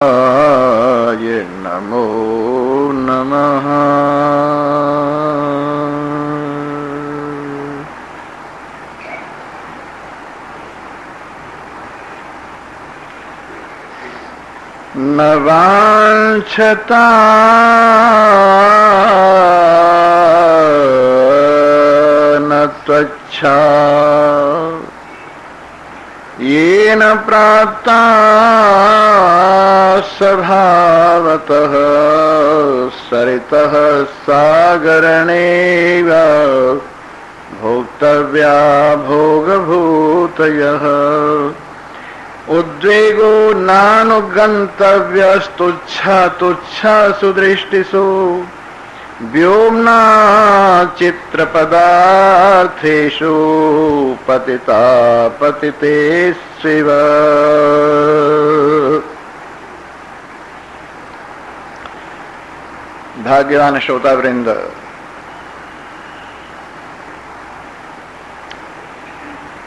ये नमो नमः। न वाञ्छता न त्वच्छा येन प्राप्ता स्वभावतः सरितः सागरणेव भोक्तव्या भोगभूतयः। उद्वेगो नानुगन्तव्यस्तुच्छा तुच्छासु दृष्टिषु व्योम्ना चित्रपदार्थेषु पतिता पतितेष्विव। भाग्यवान श्रोतावृंद,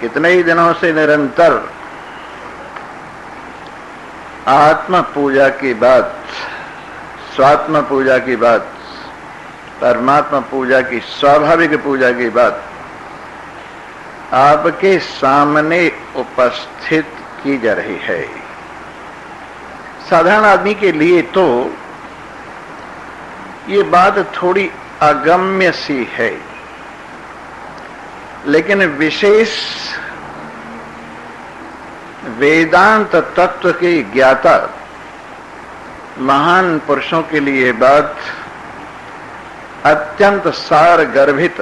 कितने ही दिनों से निरंतर आत्म पूजा की बात, स्वात्म पूजा की बात, परमात्मा पूजा की, स्वाभाविक पूजा की बात आपके सामने उपस्थित की जा रही है। साधारण आदमी के लिए तो ये बात थोड़ी अगम्य सी है, लेकिन विशेष वेदांत तत्व के ज्ञाता महान पुरुषों के लिए बात अत्यंत सार गर्भित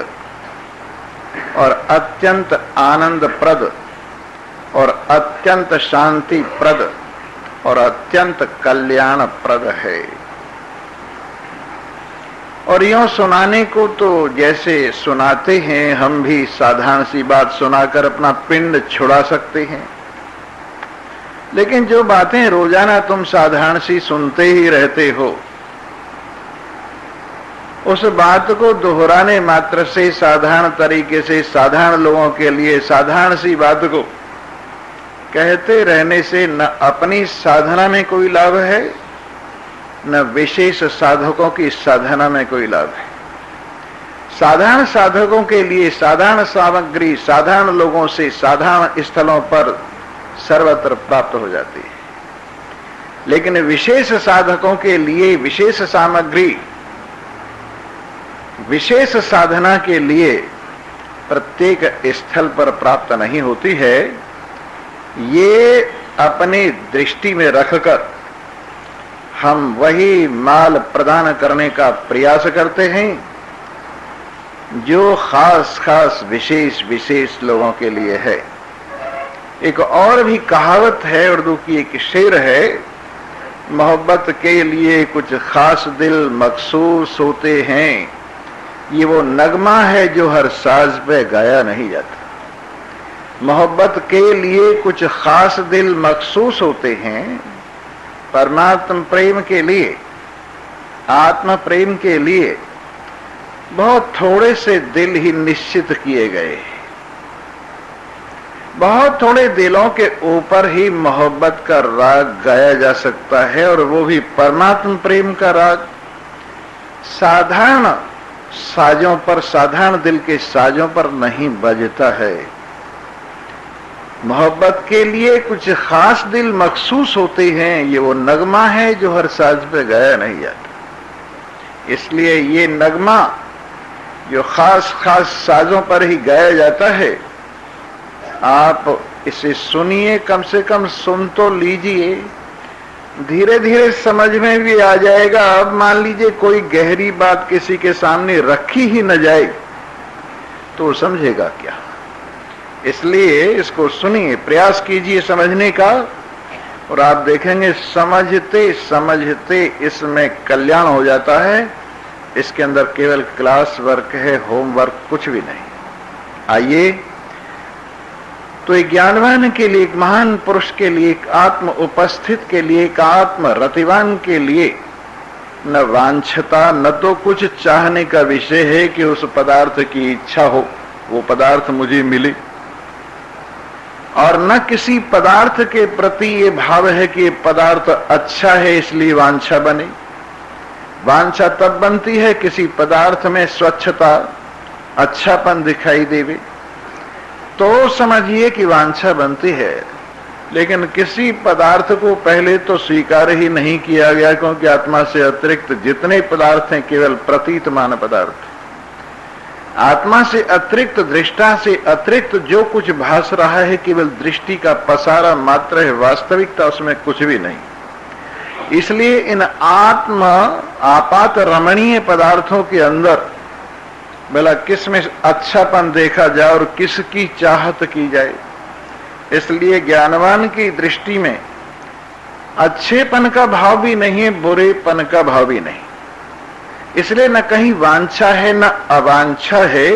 और अत्यंत आनंदप्रद और अत्यंत शांतिप्रद और अत्यंत कल्याणप्रद है। और यूं सुनाने को तो जैसे सुनाते हैं, हम भी साधारण सी बात सुनाकर अपना पिंड छुड़ा सकते हैं, लेकिन जो बातें रोजाना तुम साधारण सी सुनते ही रहते हो, उस बात को दोहराने मात्र से साधारण तरीके से साधारण लोगों के लिए साधारण सी बात को कहते रहने से न अपनी साधना में कोई लाभ है, न विशेष साधकों की साधना में कोई लाभ है। साधारण साधकों के लिए साधारण सामग्री साधारण लोगों से साधारण स्थलों पर सर्वत्र प्राप्त हो जाती है, लेकिन विशेष साधकों के लिए विशेष सामग्री विशेष साधना के लिए प्रत्येक स्थल पर प्राप्त नहीं होती है। ये अपनी दृष्टि में रखकर हम वही माल प्रदान करने का प्रयास करते हैं जो खास खास विशेष विशेष लोगों के लिए है। एक और भी कहावत है, उर्दू की एक शेर है, मोहब्बत के लिए कुछ खास दिल मखसूस होते हैं, ये वो नगमा है जो हर साज पे गाया नहीं जाता। मोहब्बत के लिए कुछ खास दिल मखसूस होते हैं, परमात्मा प्रेम के लिए, आत्मा प्रेम के लिए बहुत थोड़े से दिल ही निश्चित किए गए। बहुत थोड़े दिलों के ऊपर ही मोहब्बत का राग गाया जा सकता है, और वो भी परमात्मा प्रेम का राग। साधारण साजों पर, साधारण दिल के साजों पर नहीं बजता है। मोहब्बत के लिए कुछ खास दिल मखसूस होते हैं, ये वो नगमा है जो हर साज पे गाया नहीं जाता। इसलिए ये नगमा जो खास खास साजों पर ही गाया जाता है, आप इसे सुनिए, कम से कम सुन तो लीजिए, धीरे धीरे समझ में भी आ जाएगा। अब मान लीजिए कोई गहरी बात किसी के सामने रखी ही न जाए तो समझेगा क्या। इसलिए इसको सुनिए, प्रयास कीजिए समझने का, और आप देखेंगे समझते समझते इसमें कल्याण हो जाता है। इसके अंदर केवल क्लास वर्क है, होमवर्क कुछ भी नहीं। आइए, तो एक ज्ञानवान के लिए, एक महान पुरुष के लिए, एक आत्म उपस्थित के लिए, एक आत्म रतिवान के लिए न वांछता, न तो कुछ चाहने का विषय है कि उस पदार्थ की इच्छा हो, वो पदार्थ मुझे मिले। और न किसी पदार्थ के प्रति ये भाव है कि ये पदार्थ अच्छा है इसलिए वांछा बने। वांछा तब बनती है किसी पदार्थ में स्वच्छता, अच्छापन दिखाई देवे तो समझिए कि वांछा बनती है। लेकिन किसी पदार्थ को पहले तो स्वीकार ही नहीं किया गया, क्योंकि आत्मा से अतिरिक्त जितने पदार्थ हैं केवल प्रतीतमान पदार्थ। आत्मा से अतिरिक्त, दृष्टा से अतिरिक्त जो कुछ भास रहा है केवल दृष्टि का पसारा मात्र है, वास्तविकता उसमें कुछ भी नहीं। इसलिए इन आपात रमणीय पदार्थों के अंदर भला किसमें अच्छापन देखा जाए और किसकी चाहत की जाए। इसलिए ज्ञानवान की दृष्टि में अच्छेपन का भाव भी नहीं है, बुरेपन का भाव भी नहीं। इसलिए न कहीं वांछा है न अवांछा है।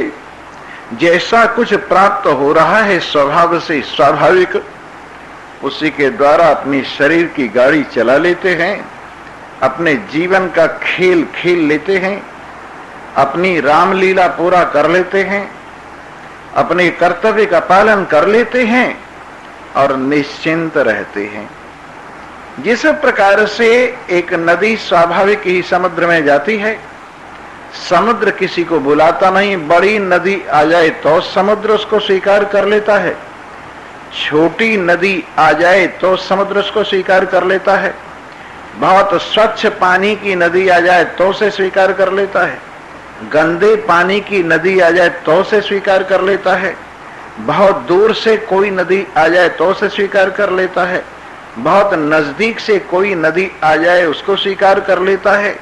जैसा कुछ प्राप्त हो रहा है स्वभाव से स्वाभाविक, उसी के द्वारा अपनी शरीर की गाड़ी चला लेते हैं, अपने जीवन का खेल खेल लेते हैं, अपनी रामलीला पूरा कर लेते हैं, अपने कर्तव्य का पालन कर लेते हैं और निश्चिंत रहते हैं। जिस प्रकार से एक नदी स्वाभाविक ही समुद्र में जाती है, समुद्र किसी को बुलाता नहीं, बड़ी नदी आ जाए तो समुद्र उसको स्वीकार कर लेता है, छोटी नदी आ जाए तो समुद्र उसको स्वीकार कर लेता है, बहुत स्वच्छ पानी की नदी आ जाए तो उसे स्वीकार कर लेता है, गंदे पानी की नदी आ जाए तो उसे स्वीकार कर लेता है, बहुत दूर से कोई नदी आ जाए तो उसे स्वीकार कर लेता है, बहुत नजदीक से कोई नदी आ जाए उसको स्वीकार कर लेता है।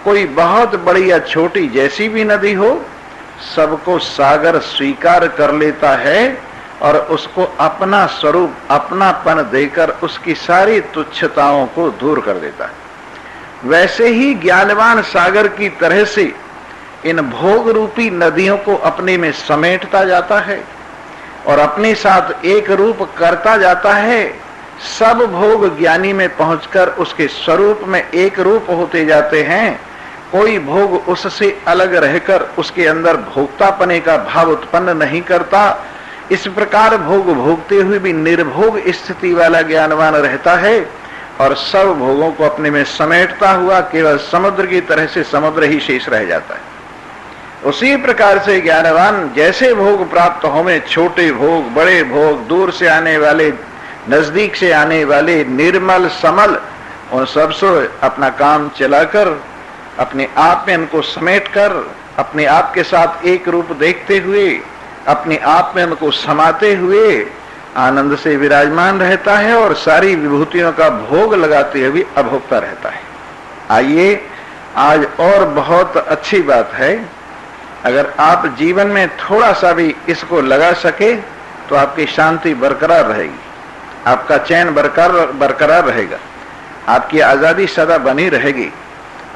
कोई बहुत बड़ी या छोटी जैसी भी नदी हो, सबको सागर स्वीकार कर लेता है और उसको अपना स्वरूप, अपनापन देकर उसकी सारी तुच्छताओं को दूर कर देता है। वैसे ही ज्ञानवान सागर की तरह से इन भोग रूपी नदियों को अपने में समेटता जाता है और अपने साथ एक रूप करता जाता है। सब भोग ज्ञानी में पहुंचकर उसके स्वरूप में एक रूप होते जाते हैं। कोई भोग उससे अलग रहकर उसके अंदर भोक्तापने का भाव उत्पन्न नहीं करता। इस प्रकार भोग भोगते हुए भी निर्भोग स्थिति वाला ज्ञानवान रहता है और सब भोगों को अपने में समेटता हुआ केवल समुद्र की तरह से समुद्र ही शेष रह जाता है। उसी प्रकार से ज्ञानवान जैसे भोग प्राप्त होंगे, छोटे भोग, बड़े भोग, दूर से आने वाले, नजदीक से आने वाले, निर्मल समल, उन सबसे अपना काम चलाकर अपने आप में उनको समेटकर अपने आप के साथ एक रूप देखते हुए अपने आप में उनको समाते हुए आनंद से विराजमान रहता है और सारी विभूतियों का भोग लगाते हुए अभोक्ता रहता है। आइए, आज और बहुत अच्छी बात है, अगर आप जीवन में थोड़ा सा भी इसको लगा सके तो आपकी शांति बरकरार रहेगी, आपका चैन बरकरार रहेगा, आपकी आजादी सदा बनी रहेगी,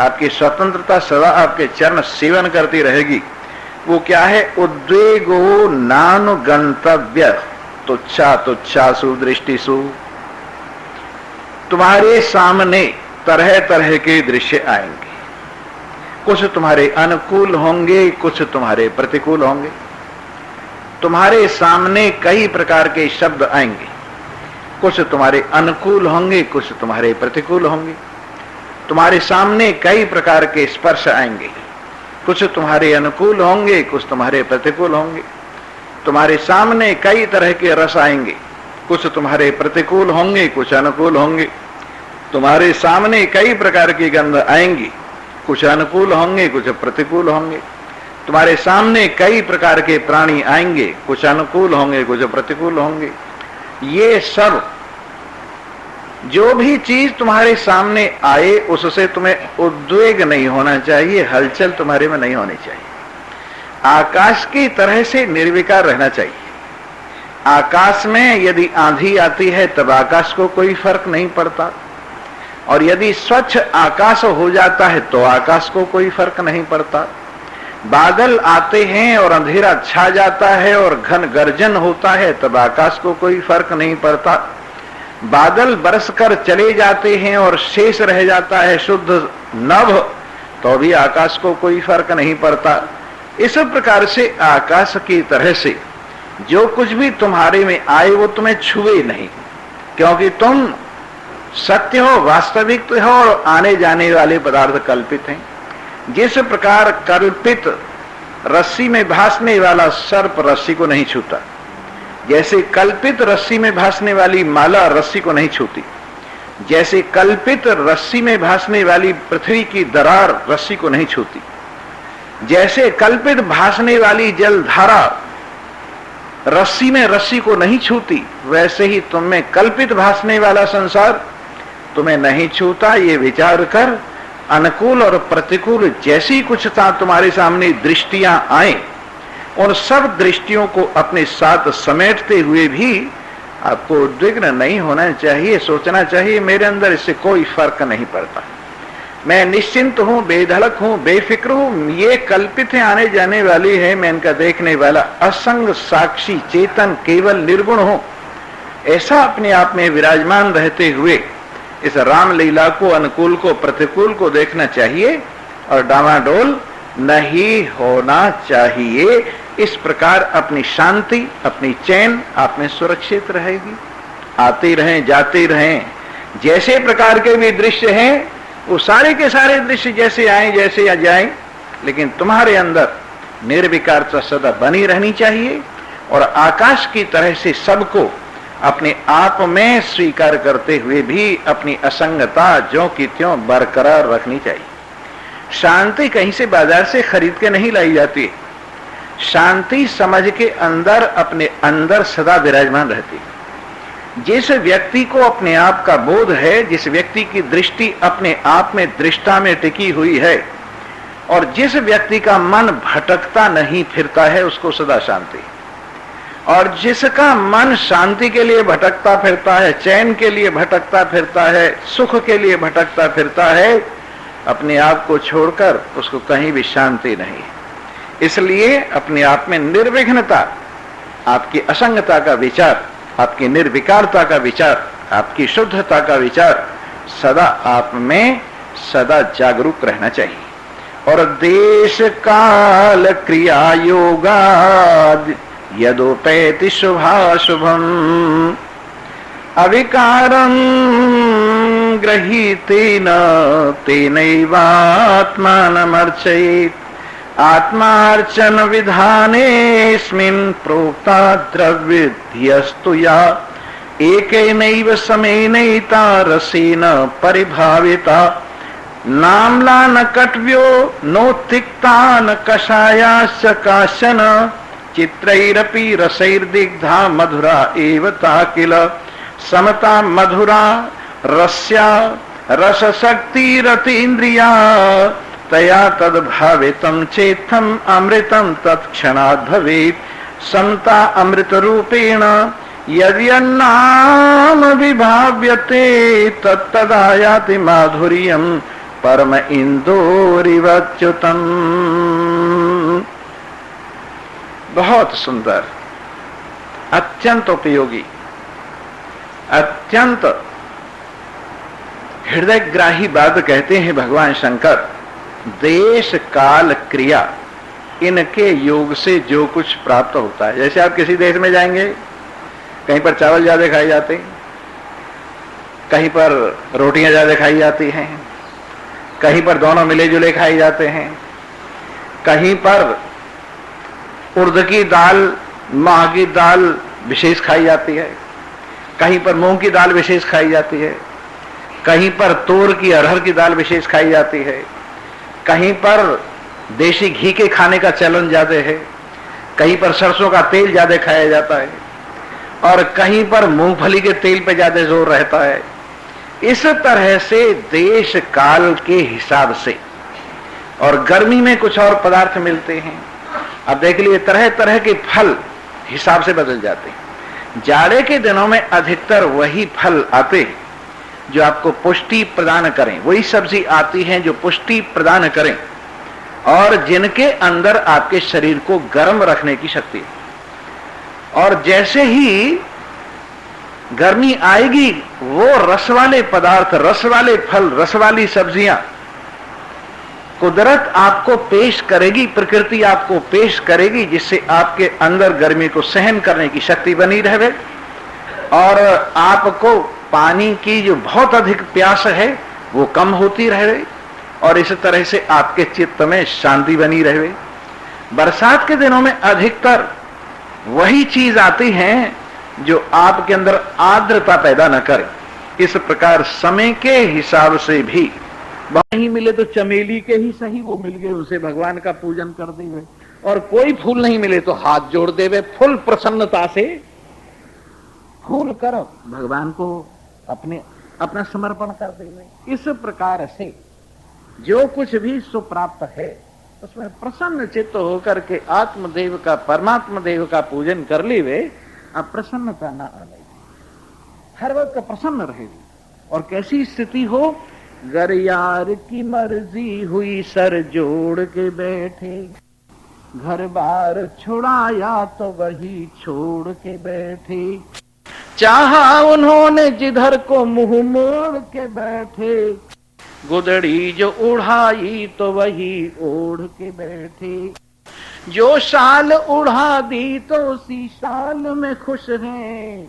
आपकी स्वतंत्रता सदा आपके चरण सेवन करती रहेगी। वो क्या है? उद्वेगो नानु गंतव्य तुच्छा तुच्छा सुदृष्टिसु। तुम्हारे सामने तरह तरह के दृश्य आएंगे, कुछ तुम्हारे अनुकूल होंगे, कुछ तुम्हारे प्रतिकूल होंगे। तुम्हारे सामने कई प्रकार के शब्द आएंगे, कुछ तुम्हारे अनुकूल होंगे, कुछ तुम्हारे प्रतिकूल होंगे। तुम्हारे सामने कई प्रकार के स्पर्श आएंगे, कुछ तुम्हारे अनुकूल होंगे, कुछ तुम्हारे प्रतिकूल होंगे। तुम्हारे सामने कई तरह के रस आएंगे, कुछ तुम्हारे प्रतिकूल होंगे, कुछ अनुकूल होंगे। तुम्हारे सामने कई प्रकार की गंध आएंगी, कुछ अनुकूल होंगे, कुछ प्रतिकूल होंगे। तुम्हारे सामने कई प्रकार के प्राणी आएंगे, कुछ अनुकूल होंगे, कुछ प्रतिकूल होंगे। ये सब जो भी चीज तुम्हारे सामने आए उससे तुम्हें उद्वेग नहीं होना चाहिए, हलचल तुम्हारे में नहीं होनी चाहिए। आकाश की तरह से निर्विकार रहना चाहिए। आकाश में यदि आंधी आती है तब आकाश को कोई फर्क नहीं पड़ता, और यदि स्वच्छ आकाश हो जाता है तो आकाश को कोई फर्क नहीं पड़ता। बादल आते हैं और अंधेरा छा जाता है और घन गर्जन होता है तब आकाश को कोई फर्क नहीं पड़ता। बादल बरसकर चले जाते हैं और शेष रह जाता है शुद्ध नभ, तो भी आकाश को कोई फर्क नहीं पड़ता। इस प्रकार से आकाश की तरह से जो कुछ भी तुम्हारे में आए वो तुम्हें छुए नहीं, क्योंकि तुम सत्य हो, वास्तविक हो, और आने जाने वाले पदार्थ कल्पित हैं। जिस प्रकार कल्पित रस्सी में भासने वाला सर्प रस्सी को नहीं छूता, जैसे कल्पित रस्सी में भासने वाली माला रस्सी को नहीं छूती, जैसे कल्पित रस्सी में भासने वाली पृथ्वी की दरार रस्सी को नहीं छूती, जैसे कल्पित भासने वाली जलधारा रस्सी में रस्सी को नहीं छूती, वैसे ही तुम में कल्पित भासने वाला संसार तुम्हें नहीं छूता। ये विचार कर अनुकूल और प्रतिकूल जैसी कुछ तुम्हारे सामने दृष्टियां आए, उन सब दृष्टियों को अपने साथ समेटते हुए भी आपको उद्विग्न नहीं होना चाहिए। सोचना चाहिए मेरे अंदर इससे कोई फर्क नहीं पड़ता, मैं निश्चिंत हूं, बेधड़क हूं, बेफिक्र हूं। ये कल्पित है, आने जाने वाली है, मैं इनका देखने वाला असंग साक्षी चेतन केवल निर्गुण हूं। ऐसा अपने आप में विराजमान रहते हुए इस रामलीला को, अनुकूल को, प्रतिकूल को देखना चाहिए और डामाडोल नहीं होना चाहिए। इस प्रकार अपनी शांति, अपनी चैन आप में सुरक्षित रहेगी। आते रहें, जाते रहें, जैसे प्रकार के भी दृश्य हैं वो सारे के सारे दृश्य जैसे आए जैसे आ जाएं, लेकिन तुम्हारे अंदर निर्विकारता सदा बनी रहनी चाहिए और आकाश की तरह से सबको अपने आप में स्वीकार करते हुए भी अपनी असंगता ज्यों की त्यों बरकरार रखनी चाहिए। शांति कहीं से बाजार से खरीद के नहीं लाई जाती, शांति समझ के अंदर अपने अंदर सदा विराजमान रहती। जिस व्यक्ति को अपने आप का बोध है, जिस व्यक्ति की दृष्टि अपने आप में दृष्टा में टिकी हुई है और जिस व्यक्ति का मन भटकता नहीं फिरता है, उसको सदा शांति। और जिसका मन शांति के लिए भटकता फिरता है, चैन के लिए भटकता फिरता है, सुख के लिए भटकता फिरता है, अपने आप को छोड़कर उसको कहीं भी शांति नहीं। इसलिए अपने आप में निर्विघ्नता, आपकी असंगता का विचार, आपकी निर्विकारता का विचार, आपकी शुद्धता का विचार सदा आप में सदा जागरूक रहना चाहिए। और देश काल क्रिया योगाद यदोपैति शुभाशुभम अविकारं गृहीतेन तेनैवात्मानमर्चयेत् आत्मार्चन विधानेस्मिन् प्रोक्ता द्रव्यध्यस्तु या एकेनैव समेनैता रसेन परिभाविता नाम्ला न कट्व्यो नोत्तिक्ता न कषायाश्च काशन चित्रैरपि रसैर्दिग्धा मधुरा एव ता किल समता मधुरा रस्या रसशक्तिरतीन्द्रिया तया तद्भावितं चेत्थम् अमृतं तत्क्षणात् भवेत् समता अमृत रूपेण यद्यन्नाम विभाव्यते तत्तदायाति माधुर्यं परम इंदोरिवच्युतम्। बहुत सुंदर, अत्यंत उपयोगी, अत्यंत हृदयग्राही बात कहते हैं भगवान शंकर। देश काल क्रिया, इनके योग से जो कुछ प्राप्त होता है। जैसे आप किसी देश में जाएंगे, कहीं पर चावल ज्यादा खाए जाते हैं, कहीं पर रोटियां ज्यादा खाई जाती हैं, कहीं पर दोनों मिले जुले खाए जाते हैं, कहीं पर उड़द की दाल, माह की दाल विशेष खाई जाती है, कहीं पर मूंग की दाल विशेष खाई जाती है, कहीं पर तूर की, अरहर की दाल विशेष खाई जाती है, कहीं पर देशी घी के खाने का चलन ज्यादा है, कहीं पर सरसों का तेल ज्यादा खाया जाता है और कहीं पर मूंगफली के तेल पे ज्यादा जोर रहता है। इस तरह से देश काल के हिसाब से, और गर्मी में कुछ और पदार्थ मिलते हैं। अब देख लिए तरह तरह के फल हिसाब से बदल जाते हैं। जाड़े के दिनों में अधिकतर वही फल आते हैं जो आपको पुष्टि प्रदान करें, वही सब्जी आती है जो पुष्टि प्रदान करें और जिनके अंदर आपके शरीर को गर्म रखने की शक्ति है। और जैसे ही गर्मी आएगी, वो रस वाले पदार्थ, रस वाले फल, रस वाली सब्जियां कुदरत आपको पेश करेगी, प्रकृति आपको पेश करेगी, जिससे आपके अंदर गर्मी को सहन करने की शक्ति बनी रहे और आपको पानी की जो बहुत अधिक प्यास है वो कम होती रहे और इस तरह से आपके चित्त में शांति बनी रहे। बरसात के दिनों में अधिकतर वही चीज आती है जो आपके अंदर आर्द्रता पैदा न करे। इस प्रकार समय के हिसाब से भी नहीं मिले तो चमेली के ही सही वो मिल गए, उसे भगवान का पूजन कर देवे, और कोई फूल नहीं मिले तो हाथ जोड़ देवे, फुल प्रसन्नता से फूल कर भगवान को अपना समर्पण कर देवे। इस प्रकार से जो कुछ भी सुप्राप्त है उसमें प्रसन्न चित्त होकर के आत्मदेव का, परमात्मा देव का पूजन कर लेवे, अब प्रसन्नता ना आने, हर वक्त प्रसन्न रहेगी। और कैसी स्थिति हो, गर यार की मर्जी हुई सर जोड़ के बैठे, घर बार छुड़ाया तो वही छोड़ के बैठे, चाहा उन्होंने जिधर को मुंह मोड़ के बैठे, गुदड़ी जो उड़ाई तो वही ओढ़ के बैठे, जो शाल उड़ा दी तो उसी शाल में खुश हैं,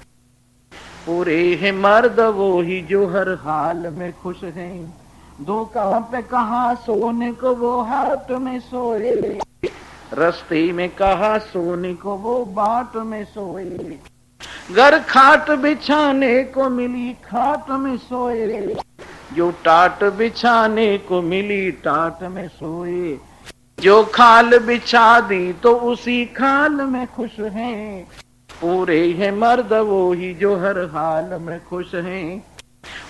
पूरे हैं मर्द वो ही जो हर हाल में खुश हैं, दो कहाँ पे कहा सोने को वो हाथ में सोए, रस्ते में कहा सोने को वो बाट में सोए, घर खाट बिछाने को मिली खाट में सोए, जो टाट बिछाने को मिली टाट में सोए, जो खाल बिछा दी तो उसी खाल में खुश हैं, पूरे हैं मर्द वो ही जो हर हाल में खुश हैं,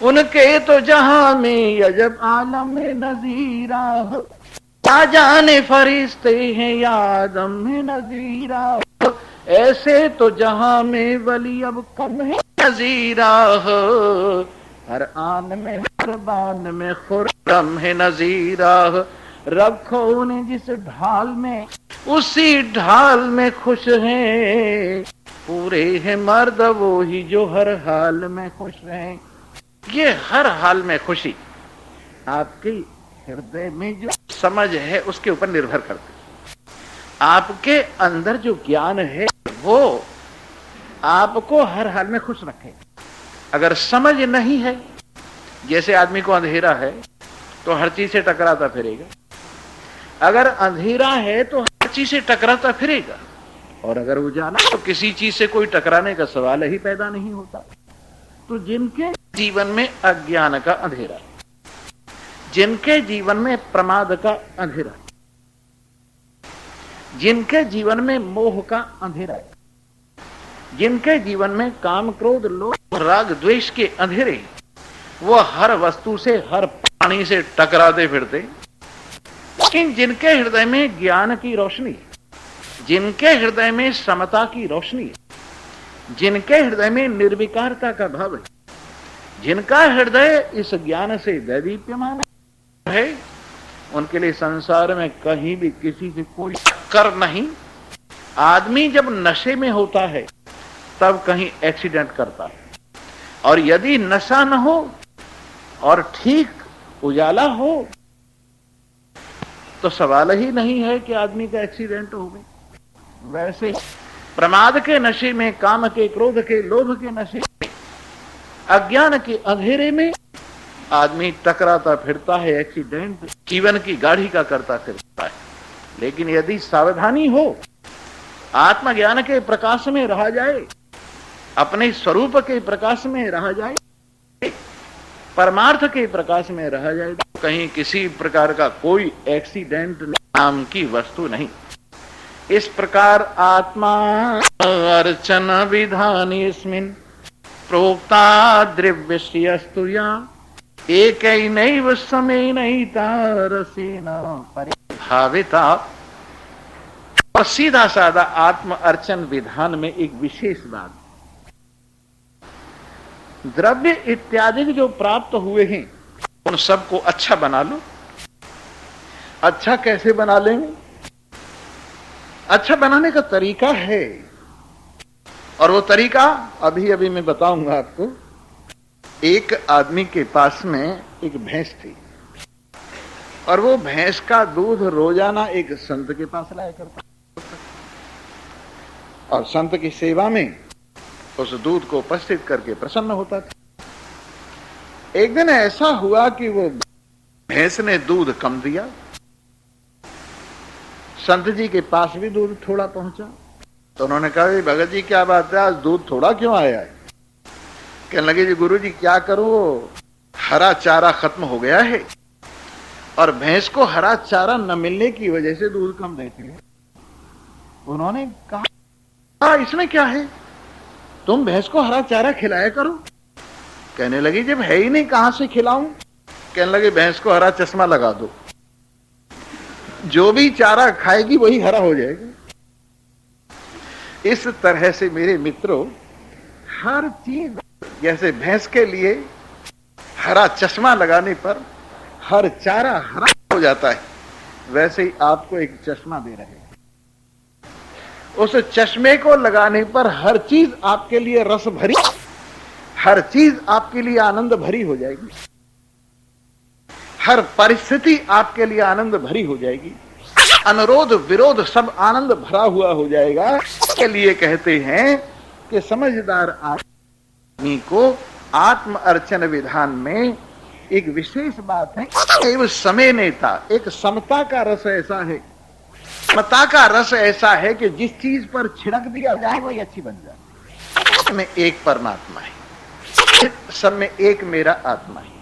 उनके तो जहां में अजब आलम में नजीरा, क्या जाने फरिश्ते हैं या आदम में नजीरा, ऐसे तो जहां में वली अब कम है नजीरा, हर आन में हर बान में खुर्रम है नजीरा, रखो उन्हें जिस ढाल में उसी ढाल में खुश हैं, पूरे हैं मर्द वो ही जो हर हाल में खुश हैं। ये हर हाल में खुशी आपके हृदय में जो समझ है उसके ऊपर निर्भर करती है। आपके अंदर जो ज्ञान है वो आपको हर हाल में खुश रखे। अगर समझ नहीं है, जैसे आदमी को अंधेरा है तो हर चीज से टकराता फिरेगा, अगर अंधेरा है तो हर चीज से टकराता फिरेगा, और अगर उजाला तो किसी चीज से कोई टकराने का सवाल ही पैदा नहीं होता। तो जिनके जीवन में अज्ञान का अंधेरा, जिनके जीवन में प्रमाद का अंधेरा, जिनके जीवन में मोह का अंधेरा, जिनके जीवन में काम क्रोध लोभ राग द्वेष के अंधेरे, वो हर वस्तु से हर प्राणी से टकराते फिरते, लेकिन जिनके हृदय में ज्ञान की रोशनी, जिनके हृदय में समता की रोशनी, जिनके हृदय में निर्विकारता का भाव है, जिनका हृदय इस ज्ञान से दैदीप्यमान है, उनके लिए संसार में कहीं भी किसी से कोई टक्कर नहीं। आदमी जब नशे में होता है तब कहीं एक्सीडेंट करता है, और यदि नशा न हो और ठीक उजाला हो तो सवाल ही नहीं है कि आदमी का एक्सीडेंट हो गए। वैसे प्रमाद के नशे में, काम के, क्रोध के, लोभ के नशे में, अज्ञान के अंधेरे में आदमी टकराता फिरता है, एक्सीडेंट जीवन की गाड़ी का करता फिरता है। लेकिन यदि सावधानी हो, आत्मज्ञान के प्रकाश में रहा जाए, अपने स्वरूप के प्रकाश में रहा जाए, परमार्थ के प्रकाश में रहा जाए, तो कहीं किसी प्रकार का कोई एक्सीडेंट नाम की वस्तु नहीं। इस प्रकार आत्मा अर्चन विधान इसमिन प्रोक्ता द्रव्यस्तुया एक नैव समय नहीं तारसेन परिभाविता। और सीधा साधा आत्म अर्चन विधान में एक विशेष बात, द्रव्य इत्यादि जो प्राप्त हुए हैं उन सबको अच्छा बना लो। अच्छा कैसे बना लेंगे? अच्छा बनाने का तरीका है, और वो तरीका अभी अभी मैं बताऊंगा आपको। एक आदमी के पास में एक भैंस थी, और वो भैंस का दूध रोजाना एक संत के पास लाया करता और संत की सेवा में उस दूध को उपस्थित करके प्रसन्न होता था। एक दिन ऐसा हुआ कि वो भैंस ने दूध कम दिया, संत जी के पास भी दूध थोड़ा पहुंचा, तो उन्होंने कहा भगत जी क्या बात है, आज दूध थोड़ा क्यों आया है? कहने लगे जी गुरु जी क्या करूं, हरा चारा खत्म हो गया है और भैंस को हरा चारा न मिलने की वजह से दूध कम देती है। उन्होंने कहा इसमें क्या है, तुम भैंस को हरा चारा खिलाया करो। कहने लगी जब है ही नहीं कहां से खिलाऊं? कहने लगे भैंस को हरा चश्मा लगा दो, जो भी चारा खाएगी वही हरा हो जाएगा। इस तरह से मेरे मित्रों, हर चीज जैसे भैंस के लिए हरा चश्मा लगाने पर हर चारा हरा हो जाता है, वैसे ही आपको एक चश्मा दे रहे हैं। उस चश्मे को लगाने पर हर चीज आपके लिए रस भरी, हर चीज आपके लिए आनंद भरी हो जाएगी, हर परिस्थिति आपके लिए आनंद भरी हो जाएगी, अनुरोध विरोध सब आनंद भरा हुआ हो जाएगा। इसके लिए कहते हैं कि समझदार आदमी को आत्म अर्चन विधान में एक विशेष बात है, केवल समय नेता, एक समता का रस ऐसा है, समता का रस ऐसा है कि जिस चीज पर छिड़क दिया जाए वही अच्छी बन जाए। सब में एक परमात्मा है, सब में एक मेरा आत्मा है,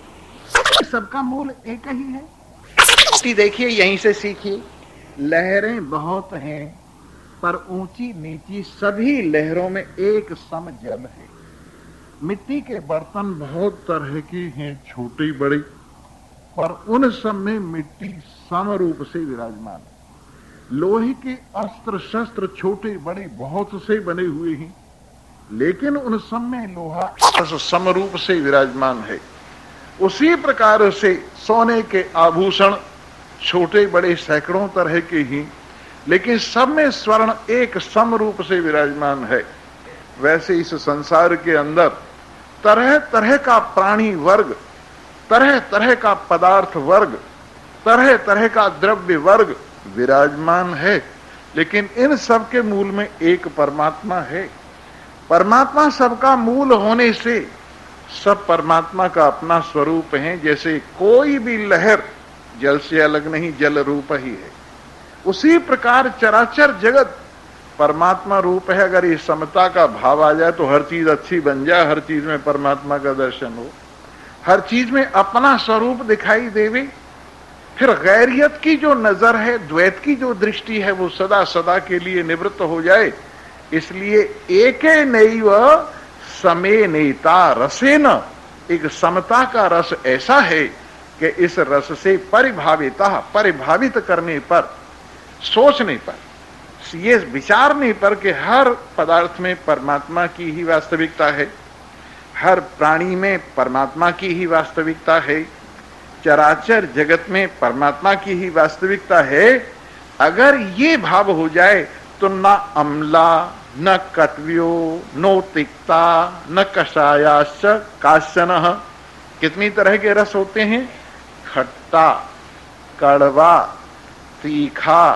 सबका मूल एक ही है। देखिए यहीं से सीखिए, लहरें बहुत हैं पर ऊंची नीची सभी लहरों में एक सम जल है। मिट्टी के बर्तन बहुत तरह की हैं, छोटी बड़ी, पर उन सब में मिट्टी सम रूप से विराजमान है। लोहे के अस्त्र शस्त्र छोटे बड़े बहुत से बने हुए हैं, लेकिन उन सब में लोहा सम रूप से विराजमान है। उसी प्रकार से सोने के आभूषण छोटे बड़े सैकड़ों तरह के ही, लेकिन सब में स्वर्ण एक सम रूप से विराजमान है। वैसे इस संसार के अंदर तरह तरह का प्राणी वर्ग, तरह तरह का पदार्थ वर्ग, तरह तरह का द्रव्य वर्ग विराजमान है, लेकिन इन सब के मूल में एक परमात्मा है। परमात्मा सबका मूल होने से सब परमात्मा का अपना स्वरूप है। जैसे कोई भी लहर जल से अलग नहीं, जल रूप ही है, उसी प्रकार चराचर जगत परमात्मा रूप है। अगर इस समता का भाव आ जाए तो हर चीज अच्छी बन जाए, हर चीज में परमात्मा का दर्शन हो, हर चीज में अपना स्वरूप दिखाई देवे, फिर गैरियत की जो नजर है, द्वैत की जो दृष्टि है, वो सदा सदा के लिए निवृत्त हो जाए। इसलिए एके नैव समे नेता रसेन, एक समता का रस ऐसा है कि इस रस से परिभावित करने पर, सोचने पर, ये विचारने पर कि हर पदार्थ में परमात्मा की ही वास्तविकता है, हर प्राणी में परमात्मा की ही वास्तविकता है, चराचर जगत में परमात्मा की ही वास्तविकता है। अगर ये भाव हो जाए तो न अम्ला, न कट्व्यो, नो तिक्ता, न कषायाश्च काश्चनः। कितनी तरह के रस होते हैं? खट्टा, कड़वा, तीखा,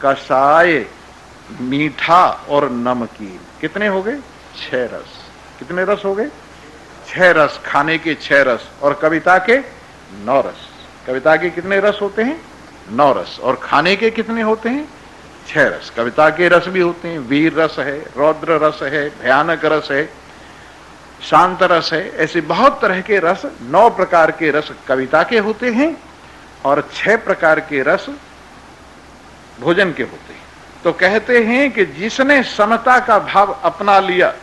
कषाय, मीठा और नमकीन। कितने हो गए? 6 रस। कितने रस हो गए? 6 रस। खाने के 6 रस और कविता के 9 रस। कविता के कितने रस होते हैं? 9 रस। और खाने के कितने होते हैं? 6 रस। कविता के रस भी होते हैं, वीर रस है, रौद्र रस है, भयानक रस है, शांत रस है। ऐसे बहुत तरह के रस, 9 प्रकार के रस कविता के होते हैं और 6 प्रकार के रस भोजन के होते हैं। तो कहते हैं कि जिसने समता का भाव अपना लिया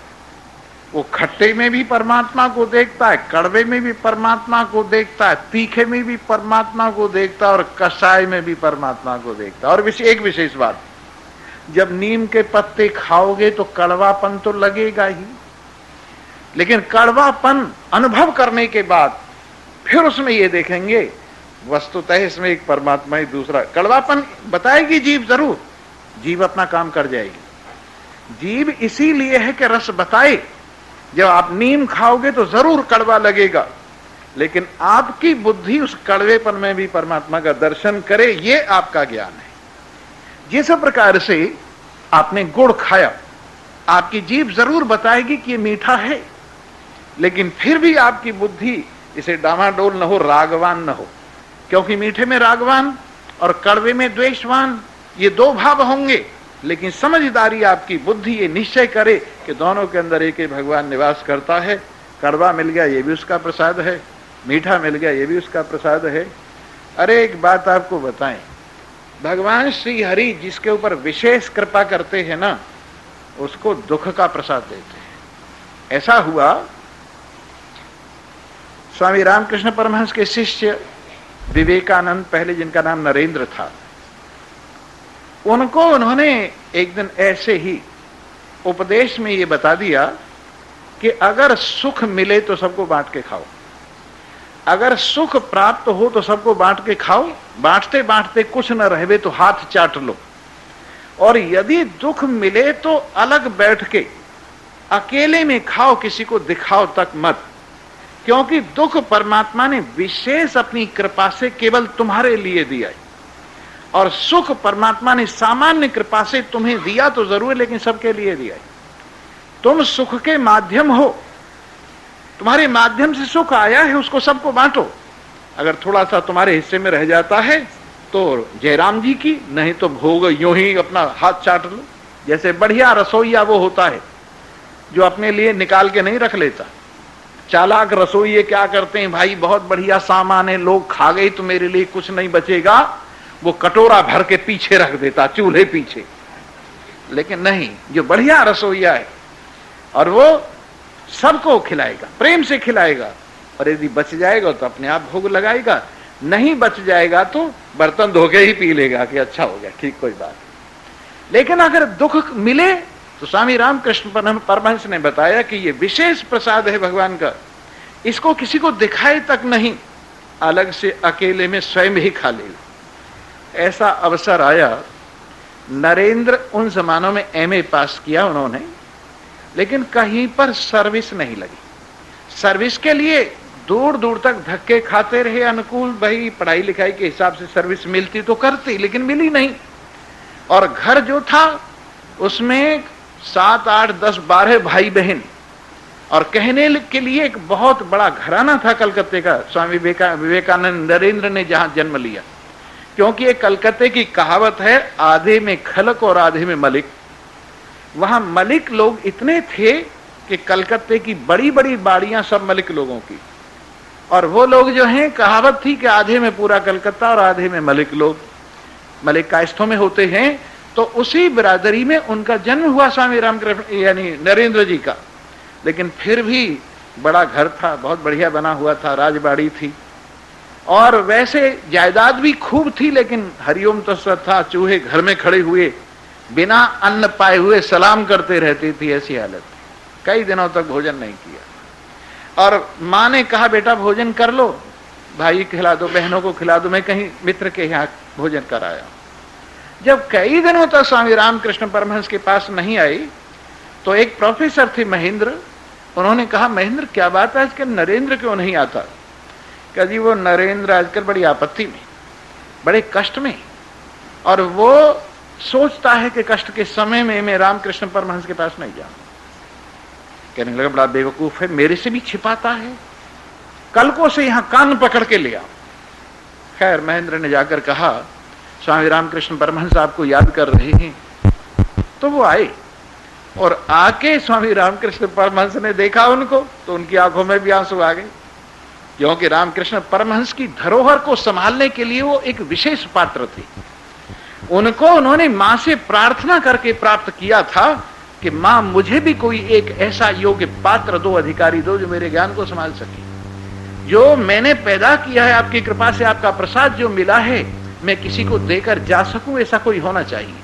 वो खट्टे में भी परमात्मा को देखता है, कड़वे में भी परमात्मा को देखता है, तीखे में भी परमात्मा को देखता है और कषाय में भी परमात्मा को देखता है। और एक विशेष बात, जब नीम के पत्ते खाओगे तो कड़वापन तो लगेगा ही, लेकिन कड़वापन अनुभव करने के बाद फिर उसमें ये देखेंगे वस्तुतः इसमें एक परमात्मा ही दूसरा। कड़वापन बताएगी जीव, जरूर जीव अपना काम कर जाएगी। जीव इसीलिए है कि रस बताए। जब आप नीम खाओगे तो जरूर कड़वा लगेगा, लेकिन आपकी बुद्धि उस कड़वेपन में भी परमात्मा का दर्शन करे, ये आपका ज्ञान है। जिस प्रकार से आपने गुड़ खाया, आपकी जीभ जरूर बताएगी कि ये मीठा है, लेकिन फिर भी आपकी बुद्धि इसे डामाडोल न हो, रागवान न हो, क्योंकि मीठे में रागवान और कड़वे में द्वेषवान, ये दो भाव होंगे। लेकिन समझदारी आपकी बुद्धि ये निश्चय करे कि दोनों के अंदर एक ही भगवान निवास करता है। कड़वा मिल गया ये भी उसका प्रसाद है, मीठा मिल गया ये भी उसका प्रसाद है। अरे एक बात आपको बताएं, भगवान श्री हरि जिसके ऊपर विशेष कृपा करते हैं ना, उसको दुख का प्रसाद देते हैं। ऐसा हुआ, स्वामी रामकृष्ण परमहंस के शिष्य विवेकानंद, पहले जिनका नाम नरेंद्र था, उनको उन्होंने एक दिन ऐसे ही उपदेश में ये बता दिया कि अगर सुख मिले तो सबको बांट के खाओ, अगर सुख प्राप्त हो तो सबको बांट के खाओ, बांटते बांटते कुछ न रहे तो हाथ चाट लो, और यदि दुख मिले तो अलग बैठ के अकेले में खाओ, किसी को दिखाओ तक मत, क्योंकि दुख परमात्मा ने विशेष अपनी कृपा से केवल तुम्हारे लिए दिया है, और सुख परमात्मा ने सामान्य कृपा से तुम्हें दिया तो जरूर, लेकिन सबके लिए दिया है। तुम सुख के माध्यम हो, तुम्हारे माध्यम से सुख आया है, उसको सबको बांटो। अगर थोड़ा सा तुम्हारे हिस्से में रह जाता है तो जयराम जी की, नहीं तो भोग यूं ही अपना हाथ चाट लो। जैसे बढ़िया रसोईया वो होता है जो अपने लिए निकाल के नहीं रख लेता। चालाक रसोइये क्या करते हैं, भाई बहुत बढ़िया सामान है, लोग खा गए तो मेरे लिए कुछ नहीं बचेगा, वो कटोरा भर के पीछे रख देता, चूल्हे पीछे। लेकिन नहीं, जो बढ़िया रसोइया है और वो सबको खिलाएगा, प्रेम से खिलाएगा, और यदि बच जाएगा तो अपने आप भोग लगाएगा, नहीं बच जाएगा तो बर्तन धो के ही पी लेगा कि अच्छा हो गया, ठीक, कोई बात। लेकिन अगर दुख मिले तो स्वामी रामकृष्ण परमहंस ने बताया कि ये विशेष प्रसाद है भगवान का, इसको किसी को दिखाए तक नहीं, अलग से अकेले में स्वयं ही खा ले। ऐसा अवसर आया। नरेंद्र उन जमानों में एमए पास किया उन्होंने, लेकिन कहीं पर सर्विस नहीं लगी। सर्विस के लिए दूर दूर तक धक्के खाते रहे, अनुकूल भाई पढ़ाई लिखाई के हिसाब से सर्विस मिलती तो करती, लेकिन मिली नहीं। और घर जो था उसमें 7, 8, 10, 12 भाई बहन, और कहने के लिए एक बहुत बड़ा घराना था कलकत्ते का। स्वामी विवेकानंद नरेंद्र ने जहां जन्म लिया, क्योंकि एक कलकत्ते की कहावत है, आधे में खलक और आधे में मलिक। वहां मलिक लोग इतने थे कि कलकत्ते की बड़ी बड़ी बाड़ियां सब मलिक लोगों की, और वो लोग जो हैं, कहावत थी कि आधे में पूरा कलकत्ता और आधे में मलिक लोग, मलिक कायस्थों में होते हैं। तो उसी बिरादरी में उनका जन्म हुआ स्वामी रामकृष्ण यानी नरेंद्र जी का। लेकिन फिर भी बड़ा घर था, बहुत बढ़िया बना हुआ था, राजबाड़ी थी, और वैसे जायदाद भी खूब थी, लेकिन हरिओम तत्सत था, चूहे घर में खड़े हुए बिना अन्न पाए हुए सलाम करते रहती थी, ऐसी हालत। कई दिनों तक भोजन नहीं किया, और माँ ने कहा बेटा भोजन कर लो, भाई खिला दो, बहनों को खिला दो, मैं कहीं मित्र के यहाँ भोजन कराया। जब कई दिनों तक स्वामी रामकृष्ण परमहंस के पास नहीं आई तो एक प्रोफेसर थे महेंद्र, उन्होंने कहा महेंद्र क्या बात है आजकल नरेंद्र क्यों नहीं आता? कहा जी वो नरेंद्र आजकल बड़ी आपत्ति में, बड़े कष्ट में, और वो सोचता है कि कष्ट के समय में मैं रामकृष्ण परमहंस के पास नहीं जाऊं। कहने लगा बड़ा बेवकूफ है, मेरे से भी छिपाता है, कल को से यहां कान पकड़ के ले आओ। खैर महेंद्र ने जाकर कहा स्वामी रामकृष्ण परमहंस आपको याद कर रहे हैं। तो वो आए, और आके स्वामी रामकृष्ण परमहंस ने देखा उनको तो उनकी आंखों में भी आंसू आ गए, क्योंकि रामकृष्ण परमहंस की धरोहर को संभालने के लिए वो एक विशेष पात्र थे। उनको उन्होंने मां से प्रार्थना करके प्राप्त किया था कि मां मुझे भी कोई एक ऐसा योग्य पात्र दो, अधिकारी दो, जो मेरे ज्ञान को संभाल सके। जो मैंने पैदा किया है आपकी कृपा से, आपका प्रसाद जो मिला है, मैं किसी को देकर जा सकूं, ऐसा कोई होना चाहिए।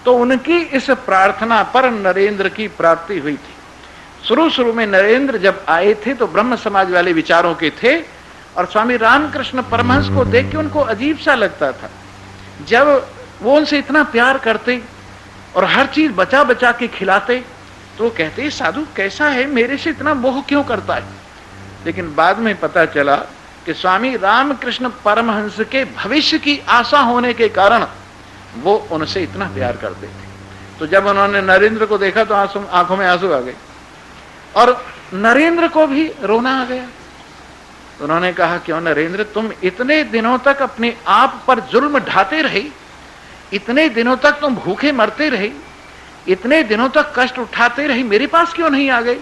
तो उनकी इस प्रार्थना पर नरेंद्र की प्राप्ति हुई थी। शुरू में नरेंद्र जब आए थे तो ब्रह्म समाज वाले विचारों के थे, और स्वामी रामकृष्ण परमहंस को देख के उनको अजीब सा लगता था। जब वो उनसे इतना प्यार करते और हर चीज बचा बचा के खिलाते, तो वो कहते साधु कैसा है, मेरे से इतना मोह क्यों करता है? लेकिन बाद में पता चला कि स्वामी रामकृष्ण परमहंस के भविष्य की आशा होने के कारण वो उनसे इतना प्यार करते थे। तो जब उन्होंने नरेंद्र को देखा तो आंखों में आंसू आ गए और नरेंद्र को भी रोना आ गया। उन्होंने कहा, क्यों नरेंद्र, तुम इतने दिनों तक अपने आप पर जुल्म ढाते रहे, इतने दिनों तक तुम भूखे मरते रहे, इतने दिनों तक कष्ट उठाते रहे, मेरे पास क्यों नहीं आ गए?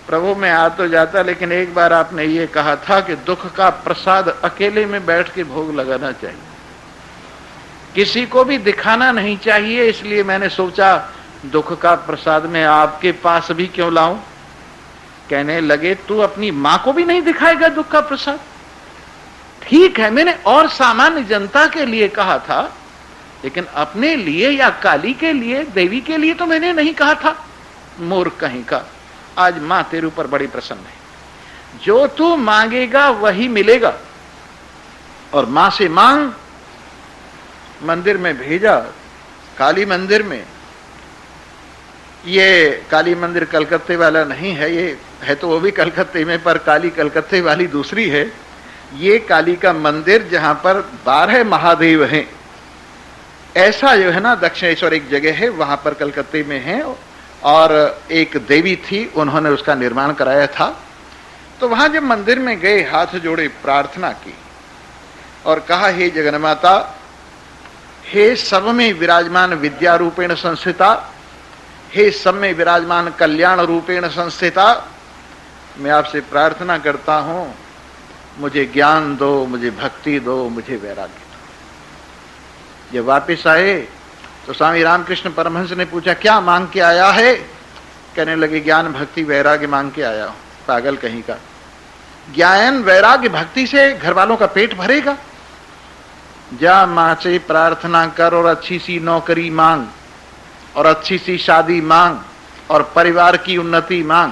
प्रभु मैं आ तो जाता, लेकिन एक बार आपने ये कहा था कि दुख का प्रसाद अकेले में बैठ के भोग लगाना चाहिए, किसी को भी दिखाना नहीं चाहिए, इसलिए मैंने सोचा दुख का प्रसाद मैं आपके पास भी क्यों लाऊं। कहने लगे, तू अपनी मां को भी नहीं दिखाएगा दुख का प्रसाद? ठीक है, मैंने और सामान्य जनता के लिए कहा था, लेकिन अपने लिए या काली के लिए, देवी के लिए तो मैंने नहीं कहा था। मूर्ख कहीं का, आज मां तेरे ऊपर बड़ी प्रसन्न है, जो तू मांगेगा वही मिलेगा, और मां से मांग। मंदिर में भेजा, काली मंदिर में। ये काली मंदिर कलकत्ते वाला नहीं है, ये है तो वो भी कलकत्ते में, पर काली कलकत्ते वाली दूसरी है। ये काली का मंदिर जहां पर 12 महादेव हैं, ऐसा जो है ना दक्षिणेश्वर एक जगह है, वहां पर कलकत्ते में है, और एक देवी थी, उन्होंने उसका निर्माण कराया था। तो वहां जब मंदिर में गए, हाथ जोड़े प्रार्थना की और कहा, हे जगन्माता, हे सब में विराजमान विद्या रूपेण संस्थिता, हे सब में विराजमान कल्याण रूपेण संस्थिता, मैं आपसे प्रार्थना करता हूं, मुझे ज्ञान दो, मुझे भक्ति दो, मुझे वैराग्य दो। जब वापिस आए तो स्वामी रामकृष्ण परमहंस ने पूछा, क्या मांग के आया है? कहने लगे, ज्ञान भक्ति वैराग्य मांग के आया हूं। पागल कहीं का, ज्ञान वैराग्य भक्ति से घर वालों का पेट भरेगा? जा मां से प्रार्थना कर और अच्छी सी नौकरी मांग और अच्छी सी शादी मांग और परिवार की उन्नति मांग।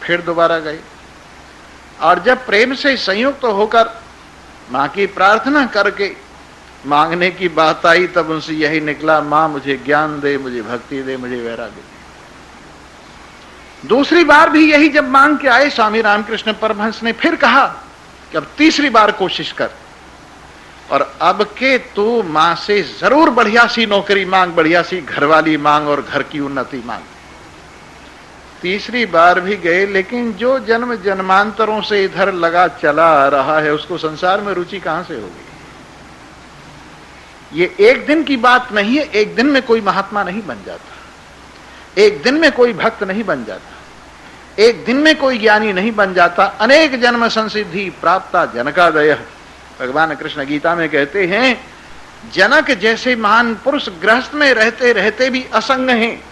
फिर दोबारा गए और जब प्रेम से संयुक्त होकर मां की प्रार्थना करके मांगने की बात आई, तब उनसे यही निकला, मां मुझे ज्ञान दे, मुझे भक्ति दे, मुझे वैराग्य दे। दूसरी बार भी यही जब मांग के आए, स्वामी रामकृष्ण परमहंस ने फिर कहा कि अब तीसरी बार कोशिश कर, और अब के तू मां से जरूर बढ़िया सी नौकरी मांग, बढ़िया सी घरवाली मांग और घर की उन्नति मांग। तीसरी बार भी गए, लेकिन जो जन्म जन्मांतरों से इधर लगा चला आ रहा है, उसको संसार में रुचि कहां से होगी? ये एक दिन की बात नहीं है, एक दिन में कोई महात्मा नहीं बन जाता, एक दिन में कोई भक्त नहीं बन जाता, एक दिन में कोई ज्ञानी नहीं बन जाता। अनेक जन्म संसिद्धि प्राप्ता जनकादय, भगवान कृष्ण गीता में कहते हैं, जनक जैसे महान पुरुष गृहस्थ में रहते रहते भी असंग हैं,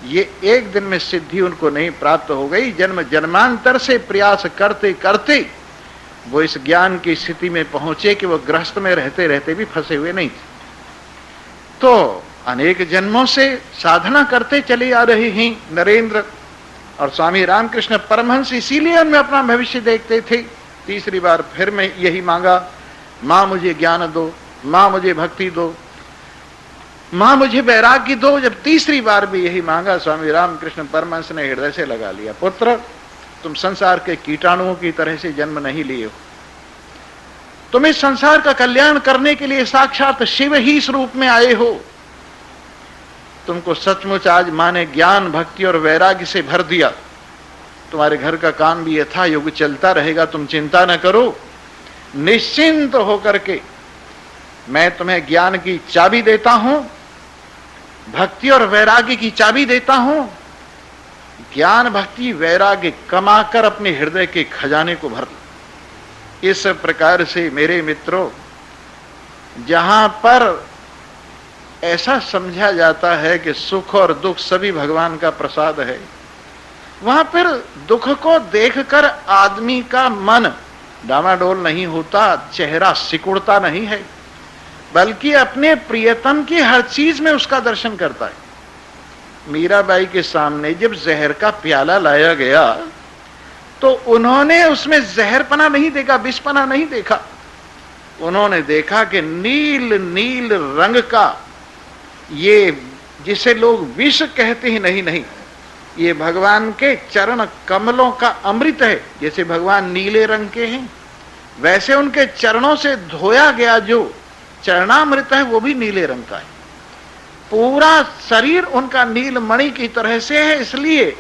ये एक दिन में सिद्धि उनको नहीं प्राप्त हो गई। जन्म जन्मांतर से प्रयास करते करते वो इस ज्ञान की स्थिति में पहुंचे कि वो गृहस्थ में रहते रहते भी फंसे हुए नहीं थे। तो अनेक जन्मों से साधना करते चले आ रहे हैं नरेंद्र और स्वामी रामकृष्ण परमहंस, इसीलिए उनमें अपना भविष्य देखते थे। तीसरी बार फिर मैं यही मांगा, मां मुझे ज्ञान दो, मां मुझे भक्ति दो, मां मुझे वैराग्य दो। जब तीसरी बार भी यही मांगा, स्वामी रामकृष्ण परमहंस ने हृदय से लगा लिया, पुत्र तुम संसार के कीटाणुओं की तरह से जन्म नहीं लिए हो, तुम इस संसार का कल्याण करने के लिए साक्षात शिव ही इस रूप में आए हो। तुमको सचमुच आज मां ने ज्ञान भक्ति और वैराग्य से भर दिया, तुम्हारे घर का काम भी यथा युग चलता रहेगा, तुम चिंता न करो। निश्चिंत होकर के मैं तुम्हें ज्ञान की चाबी देता हूं, भक्ति और वैराग्य की चाबी देता हूं। ज्ञान भक्ति वैराग्य कमाकर अपने हृदय के खजाने को भर लो। इस प्रकार से मेरे मित्रों, जहां पर ऐसा समझा जाता है कि सुख और दुख सभी भगवान का प्रसाद है, वहां फिर दुख को देखकर आदमी का मन डामाडोल नहीं होता, चेहरा सिकुड़ता नहीं है, बल्कि अपने प्रियतम की हर चीज में उसका दर्शन करता है। मीराबाई के सामने जब जहर का प्याला लाया गया तो उन्होंने उसमें जहरपना नहीं देखा, विषपना नहीं देखा, उन्होंने देखा कि नील नील रंग का, ये जिसे लोग विष कहते ही नहीं, ये भगवान के चरण कमलों का अमृत है। जैसे भगवान नीले रंग के हैं, वैसे उनके चरणों से धोया गया जो चरणामृत है वो भी नीले रंग का है। पूरा शरीर उनका नीलमणि की तरह से है, इसलिए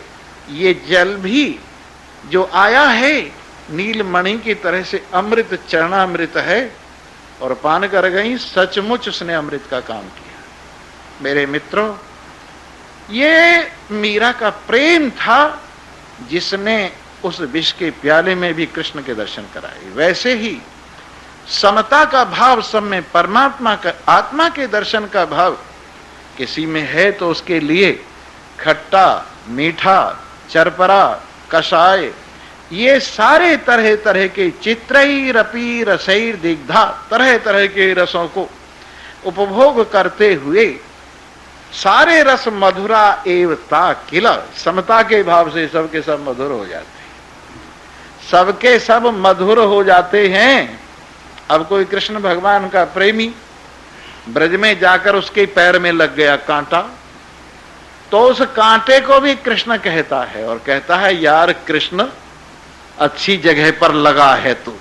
ये जल भी जो आया है नीलमणि की तरह से अमृत चरणामृत है। और पान कर गई, सचमुच उसने अमृत का काम किया। मेरे मित्रों, ये मीरा का प्रेम था जिसने उस विष के प्याले में भी कृष्ण के दर्शन कराए। वैसे ही समता का भाव सब में, परमात्मा का, आत्मा के दर्शन का भाव किसी में है तो उसके लिए खट्टा, मीठा, चरपरा, कषाय, ये सारे तरह तरह के चित्रई रपी रसैर दिग्धा, तरह तरह के रसों को उपभोग करते हुए सारे रस मधुरा एवता किला, समता के भाव से सबके सब मधुर हो जाते हैं, सबके सब मधुर हो जाते हैं। अब कोई कृष्ण भगवान का प्रेमी ब्रज में जाकर उसके पैर में लग गया कांटा, तो उस कांटे को भी कृष्ण कहता है और कहता है, यार कृष्ण अच्छी जगह पर लगा है तू,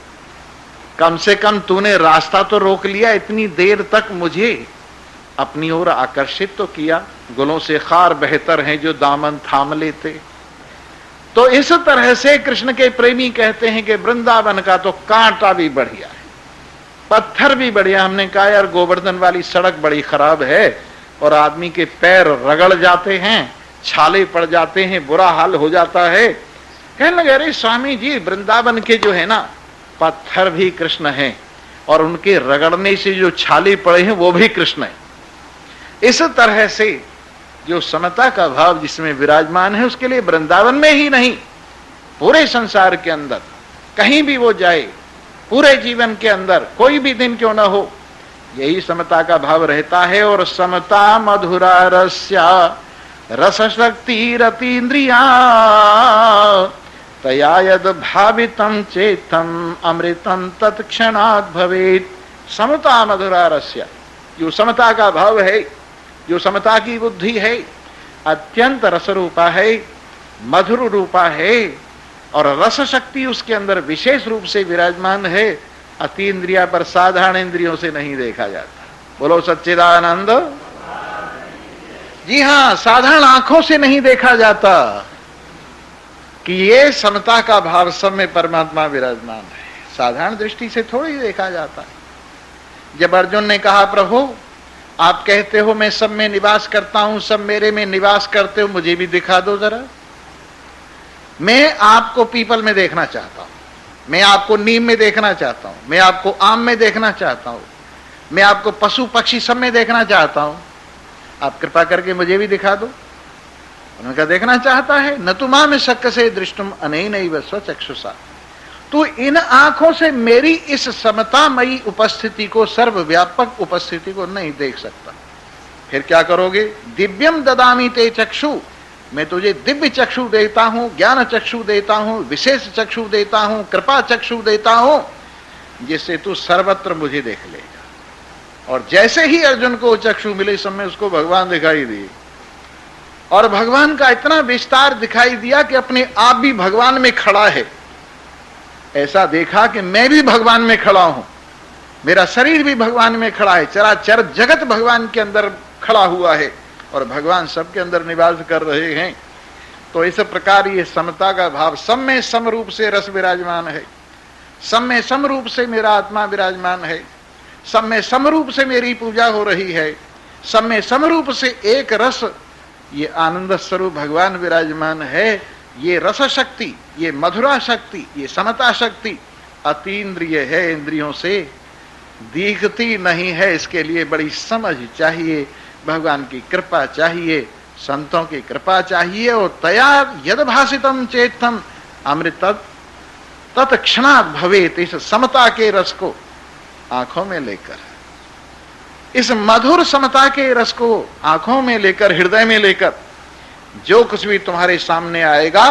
कम से कम तूने रास्ता तो रोक लिया, इतनी देर तक मुझे अपनी ओर आकर्षित तो किया। गुलों से खार बेहतर हैं जो दामन थाम लेते। तो इस तरह से कृष्ण के प्रेमी कहते हैं कि वृंदावन का तो कांटा भी बढ़िया है, पत्थर भी बढ़िया। हमने कहा यार गोवर्धन वाली सड़क बड़ी खराब है और आदमी के पैर रगड़ जाते हैं, छाले पड़ जाते हैं, बुरा हाल हो जाता है। कहने लगे, अरे स्वामी जी, वृंदावन के जो है ना पत्थर भी कृष्ण हैं और उनके रगड़ने से जो छाले पड़े हैं वो भी कृष्ण है। इस तरह से जो समता का भाव जिसमें विराजमान है, उसके लिए वृंदावन में ही नहीं, पूरे संसार के अंदर कहीं भी वो जाए, पूरे जीवन के अंदर कोई भी दिन क्यों ना हो, यही समता का भाव रहता है। और समता मधुरा रस्या रस शक्ति रतीन्द्रिया तया यद भावितम चेतम अमृतम तत्क्षणात् भवेत्। समता मधुरा रस्या, जो समता का भाव है, जो समता की बुद्धि है, अत्यंत रस रूपा है, मधुर रूपा है और रस शक्ति उसके अंदर विशेष रूप से विराजमान है। अतीन्द्रिया पर साधारण इंद्रियों से नहीं देखा जाता। बोलो सच्चिदानंद। जी हां, साधारण आंखों से नहीं देखा जाता कि ये समता का भाव सब में परमात्मा विराजमान है। साधारण दृष्टि से थोड़ी देखा जाता है। जब अर्जुन ने कहा, प्रभु आप कहते हो मैं सब में निवास करता हूं, सब मेरे में निवास करते हो, मुझे भी दिखा दो जरा। मैं आपको पीपल में देखना चाहता हूं, मैं आपको नीम में देखना चाहता हूं, मैं आपको आम में देखना चाहता हूं, मैं आपको पशु पक्षी सब में देखना चाहता हूं, आप कृपा करके मुझे भी दिखा दो। उन्होंने कहा, देखना चाहता है, न तो मां में शक्य से दृष्टुम अनैनैव स्वचक्षुषा, तो इन आंखों से मेरी इस समतामयी उपस्थिति को, सर्वव्यापक उपस्थिति को नहीं देख सकता। फिर क्या करोगे? दिव्यम ददामी ते चक्षु, मैं तुझे दिव्य चक्षु देता हूं, ज्ञान चक्षु देता हूं, विशेष चक्षु देता हूं, कृपा चक्षु देता हूं, जिससे तू सर्वत्र मुझे देख लेगा। और जैसे ही अर्जुन को चक्षु मिले, समय उसको भगवान दिखाई दिए और भगवान का इतना विस्तार दिखाई दिया कि अपने आप भी भगवान में खड़ा है। ऐसा देखा कि मैं भी भगवान में खड़ा हूं, मेरा शरीर भी भगवान में खड़ा है, चराचर जगत भगवान के अंदर खड़ा हुआ है और भगवान सबके अंदर निवास कर रहे हैं। तो इस प्रकार ये समता का भाव, सब में सम रूप से रस विराजमान है, सब में सम रूप से मेरा आत्मा विराजमान है, सब में सम रूप से मेरी पूजा हो रही है, सब में सम रूप से एक रस, ये आनंद स्वरूप भगवान विराजमान है। ये रस शक्ति, ये मधुरा शक्ति, ये समता शक्ति अतीन्द्रिय है, इंद्रियों से दिखती नहीं है। इसके लिए बड़ी समझ चाहिए, भगवान की कृपा चाहिए, संतों की कृपा चाहिए। और तया यद भासितम चेतम अमृत तत्क्षणात् भवेत्, इस समता के रस को आंखों में लेकर, इस मधुर समता के रस को आंखों में लेकर, हृदय में लेकर, जो कुछ भी तुम्हारे सामने आएगा,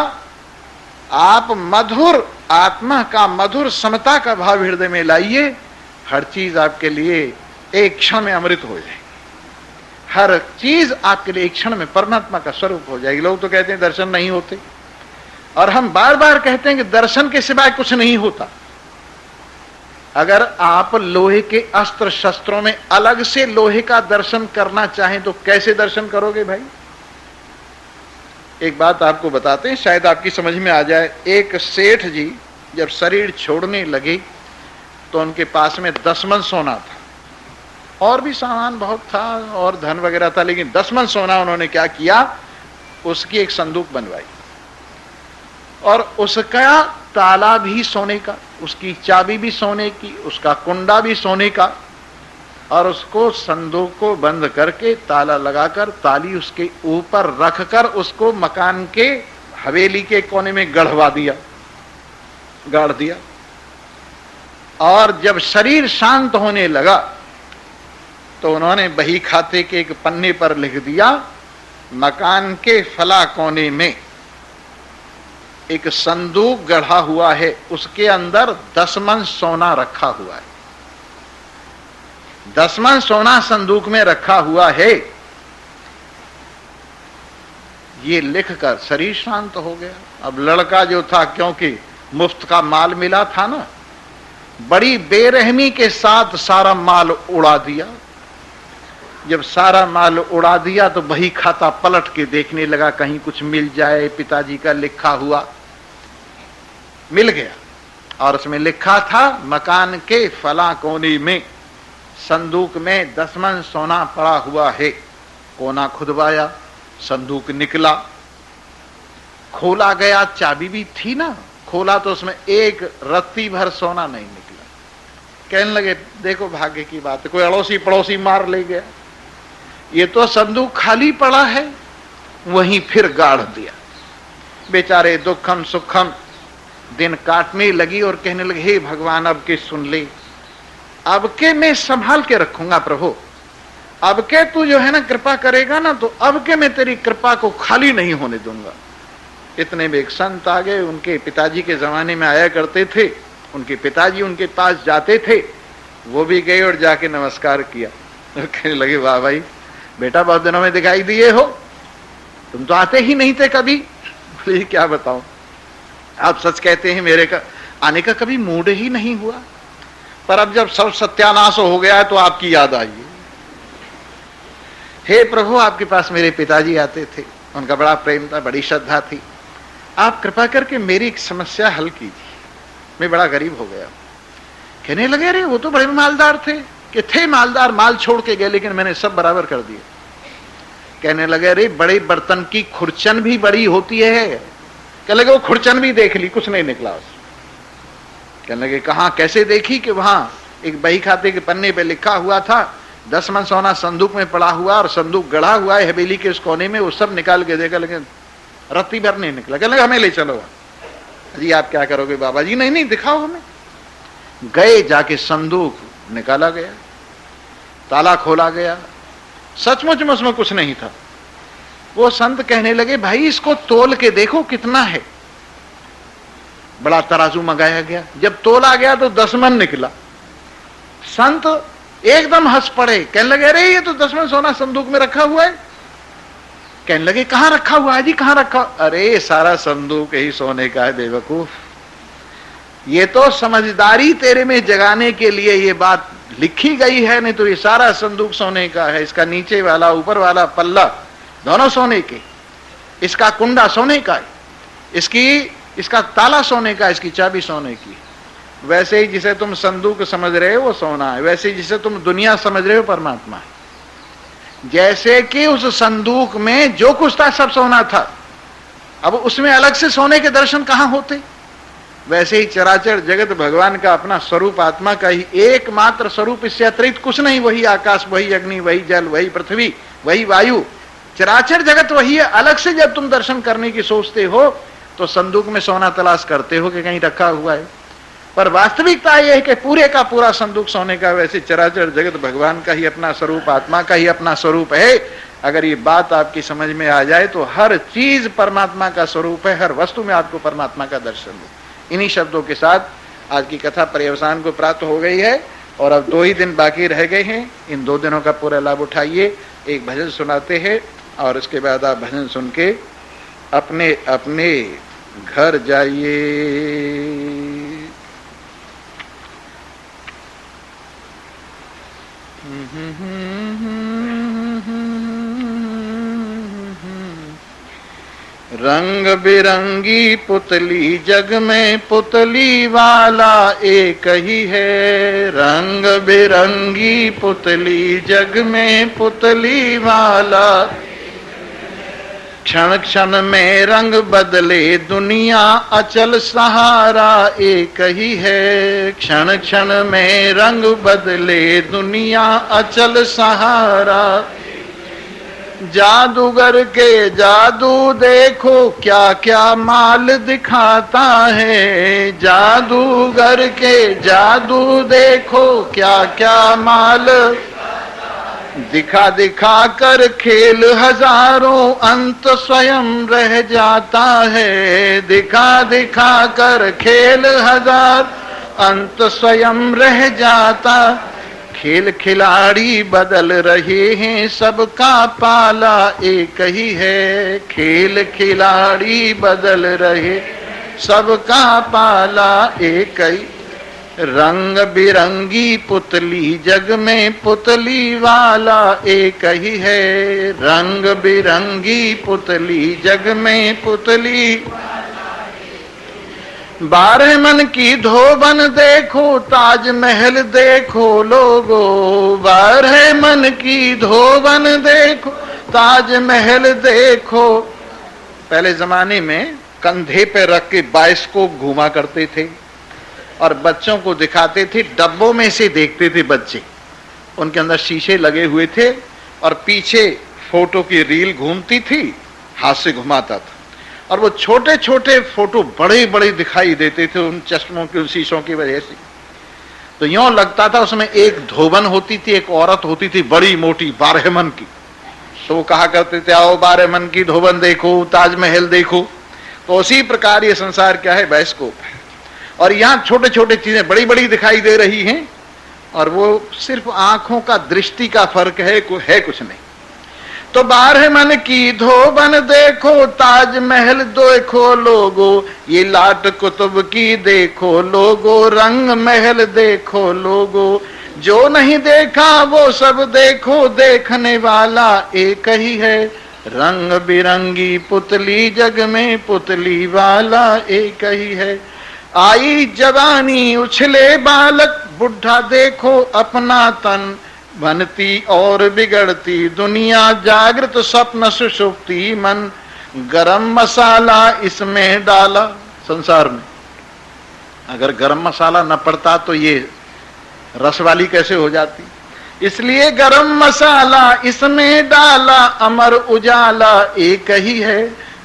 आप मधुर आत्मा का, मधुर समता का भाव हृदय में लाइए। हर चीज आपके लिए एक क्षण में अमृत हो जाएगी, हर चीज आपके लिए एक क्षण में परमात्मा का स्वरूप हो जाएगी। लोग तो कहते हैं दर्शन नहीं होते, और हम बार बार कहते हैं कि दर्शन के सिवाय कुछ नहीं होता। अगर आप लोहे के अस्त्र शस्त्रों में अलग से लोहे का दर्शन करना चाहें तो कैसे दर्शन करोगे भाई? एक बात आपको बताते हैं, शायद आपकी समझ में आ जाए। एक सेठ जी जब शरीर छोड़ने लगे तो उनके पास में 10 मन सोना था, और भी सामान बहुत था और धन वगैरह था, लेकिन 10 मन सोना उन्होंने क्या किया, उसकी एक संदूक बनवाई और उसका ताला भी सोने का, उसकी चाबी भी सोने की, उसका कुंडा भी सोने का, और उसको संदूक को बंद करके ताला लगाकर ताली उसके ऊपर रखकर उसको मकान के हवेली के कोने में गाड़ दिया। और जब शरीर शांत होने लगा तो उन्होंने बही खाते के एक पन्ने पर लिख दिया, मकान के फला कोने में एक संदूक गढ़ा हुआ है, उसके अंदर 10 मन सोना रखा हुआ है। 10 मन सोना संदूक में रखा हुआ है। ये लिखकर शरीर शांत हो गया। अब लड़का जो था, क्योंकि मुफ्त का माल मिला था ना, बड़ी बेरहमी के साथ सारा माल उड़ा दिया। जब सारा माल उड़ा दिया तो बही खाता पलट के देखने लगा कहीं कुछ मिल जाए, पिताजी का लिखा हुआ मिल गया, और उसमें लिखा था मकान के फला कोने में संदूक में 10 मन सोना पड़ा हुआ है। कोना खुदवाया, संदूक निकला, खोला गया, चाबी भी थी ना, खोला तो उसमें एक रत्ती भर सोना नहीं निकला। कहने लगे देखो भाग्य की बात है, कोई अड़ोसी पड़ोसी मार ले गया, ये तो संदूक खाली पड़ा है। वहीं फिर गाड़ दिया। बेचारे दुखम सुखम दिन काटने लगी और कहने लगे हे भगवान अब के सुन ले, अब के मैं संभाल के रखूंगा प्रभु, अब के तू जो है ना कृपा करेगा ना तो अब के मैं तेरी कृपा को खाली नहीं होने दूंगा। इतने में एक संत आ गए, उनके पिताजी के जमाने में आया करते थे, उनके पिताजी उनके पास जाते थे, वो भी गए और जाके नमस्कार किया। कहने लगे वाह भाई बेटा बहुत दिनों में दिखाई दिए हो, तुम तो आते ही नहीं थे कभी। बोले क्या बताऊं, आप सच कहते हैं मेरे का आने का कभी मूड ही नहीं हुआ, पर अब जब सब सत्यानाश हो गया है तो आपकी याद आई। हे प्रभु आपके पास मेरे पिताजी आते थे, उनका बड़ा प्रेम था, बड़ी श्रद्धा थी, आप कृपा करके मेरी एक समस्या हल कीजिए, मैं बड़ा गरीब हो गया। कहने लगे अरे वो तो बड़े मालदार थे, कि थे मालदार, माल छोड़ के गए लेकिन मैंने सब बराबर कर दिए। कहने लगे अरे बड़े बर्तन की खुरचन भी बड़ी होती है। कहने लगे वो खुरचन भी देख ली, कुछ नहीं निकला उसमें। कहने लगे कहां, कैसे देखी? कि वहां एक बही खाते के पन्ने पे लिखा हुआ था 10 मन सोना संदूक में पड़ा हुआ, और संदूक गढ़ा हुआ है हवेली के उस कोने में, वो सब निकाल के देखा लेकिन रत्ती भर नहीं निकला। कहने लगे हमें ले चलो। जी आप क्या करोगे बाबा जी? नहीं दिखाओ हमें। गए, जाके संदूक निकाला गया, ताला खोला गया, सचमुच में उसमें कुछ नहीं था। वो संत कहने लगे भाई इसको तोल के देखो कितना है। बड़ा तराजू मंगाया गया, जब तोला गया तो 10 मन निकला। संत एकदम हंस पड़े, कहने लगे अरे ये तो 10 मन सोना संदूक में रखा हुआ है। कहने लगे कहां रखा हुआ है जी, कहां रखा? अरे सारा संदूक ही सोने का है बेवकूफ, ये तो समझदारी तेरे में जगाने के लिए ये बात लिखी गई है, नहीं तो ये सारा संदूक सोने का है। इसका नीचे वाला ऊपर वाला पल्ला दोनों सोने के, इसका कुंडा सोने का है, इसका ताला सोने का, इसकी चाबी सोने की। वैसे ही जिसे तुम संदूक समझ रहे हो वो सोना है, वैसे ही जिसे तुम दुनिया समझ रहे हो परमात्मा है। जैसे कि उस संदूक में जो कुछ था सब सोना था, अब उसमें अलग से सोने के दर्शन कहां होते? वैसे ही चराचर जगत भगवान का अपना स्वरूप, आत्मा का ही एकमात्र स्वरूप, इससे अतिरिक्त कुछ नहीं। वही आकाश, वही अग्नि, वही जल, वही पृथ्वी, वही वायु, चराचर जगत वही है। अलग से जब तुम दर्शन करने की सोचते हो तो संदूक में सोना तलाश करते हो कि कहीं रखा हुआ है, पर वास्तविकता यह है कि पूरे का पूरा संदूक सोने का। वैसे चराचर जगत भगवान का ही अपना स्वरूप, आत्मा का ही अपना स्वरूप है। अगर ये बात आपकी समझ में आ जाए तो हर चीज परमात्मा का स्वरूप है, हर वस्तु में आपको परमात्मा का दर्शन हो। इन्हीं शब्दों के साथ आज की कथा पर्यवसान को प्राप्त हो गई है, और अब 2 ही दिन बाकी रह गए हैं। इन 2 दिनों का पूरा लाभ उठाइए। एक भजन सुनाते हैं और उसके बाद आप भजन सुन के अपने अपने घर जाइए। रंग बिरंगी पुतली जग में पुतली वाला एक ही है। रंग बिरंगी पुतली जग में पुतली वाला, क्षण क्षण में रंग बदले दुनिया अचल सहारा एक ही है। क्षण क्षण में रंग बदले दुनिया अचल सहारा। जादूगर के जादू देखो क्या क्या माल दिखाता है। जादूगर के जादू देखो क्या क्या माल दिखा दिखा कर खेल हजारों अंत स्वयं रह जाता है। दिखा दिखा कर खेल हजार अंत स्वयं रह जाता। खेल खिलाड़ी बदल रहे हैं सबका पाला एक ही है। खेल खिलाड़ी बदल रहे सबका पाला एक ही। रंग बिरंगी पुतली जग में पुतली वाला एक ही है। रंग बिरंगी पुतली जग में पुतली। 12 मन की धोबन देखो ताजमहल देखो लोगो। 12 मन की धोबन देखो ताजमहल देखो। पहले जमाने में कंधे पे रख के बाइस्कोप घुमा करते थे और बच्चों को दिखाते थे। डब्बों में से देखते थे बच्चे, उनके अंदर शीशे लगे हुए थे और पीछे फोटो की रील घूमती थी, हाथ से घुमाता था और वो छोटे छोटे फोटो बड़े बड़े दिखाई देते थे उन चश्मों के, उन शीशों की वजह से। तो यूं लगता था उसमें एक धोबन होती थी, एक औरत होती थी बड़ी मोटी 12 मन की। तो वो कहा करते थे आओ 12 मन की धोबन देखो, ताजमहल देखो। तो उसी प्रकार ये संसार क्या है, बाइस्कोप है। और यहाँ छोटे छोटे चीजें बड़ी बड़ी दिखाई दे रही हैं और वो सिर्फ आंखों का दृष्टि का फर्क है कुछ नहीं। तो 12 मन की धोबन देखो ताजमहल देखो लोगो। ये लाट कुतुब की देखो लोगो। रंग महल देखो लोगो। जो नहीं देखा वो सब देखो, देखने वाला एक ही है। रंग बिरंगी पुतली जग में पुतली वाला एक ही है। आई जवानी उछले बालक, बुढ़ा देखो अपना तन। बनती और बिगड़ती दुनिया, जागृत स्वप्न सुषुप्ति मन। गरम मसाला इसमें डाला। संसार में अगर गरम मसाला न पड़ता तो ये रस वाली कैसे हो जाती। इसलिए गरम मसाला इसमें डाला, अमर उजाला एक ही है।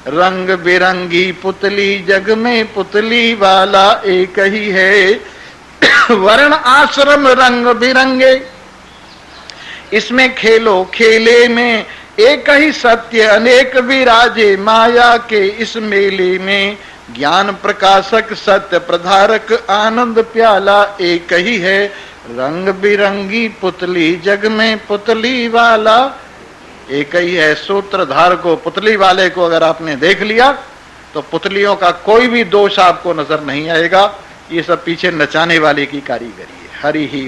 रंग बिरंगी पुतली जग में पुतली वाला एक ही है। वर्ण आश्रम रंग बिरंगे, इसमें खेलो खेले में एक ही सत्य अनेक विराजे। माया के इस मेले में ज्ञान प्रकाशक सत्य प्रधारक आनंद प्याला एक ही है। रंग बिरंगी पुतली जग में पुतली वाला एक ही है। सूत्रधार को, पुतली वाले को अगर आपने देख लिया तो पुतलियों का कोई भी दोष आपको नजर नहीं आएगा। ये सब पीछे नचाने वाले की कारीगरी है। हरि ही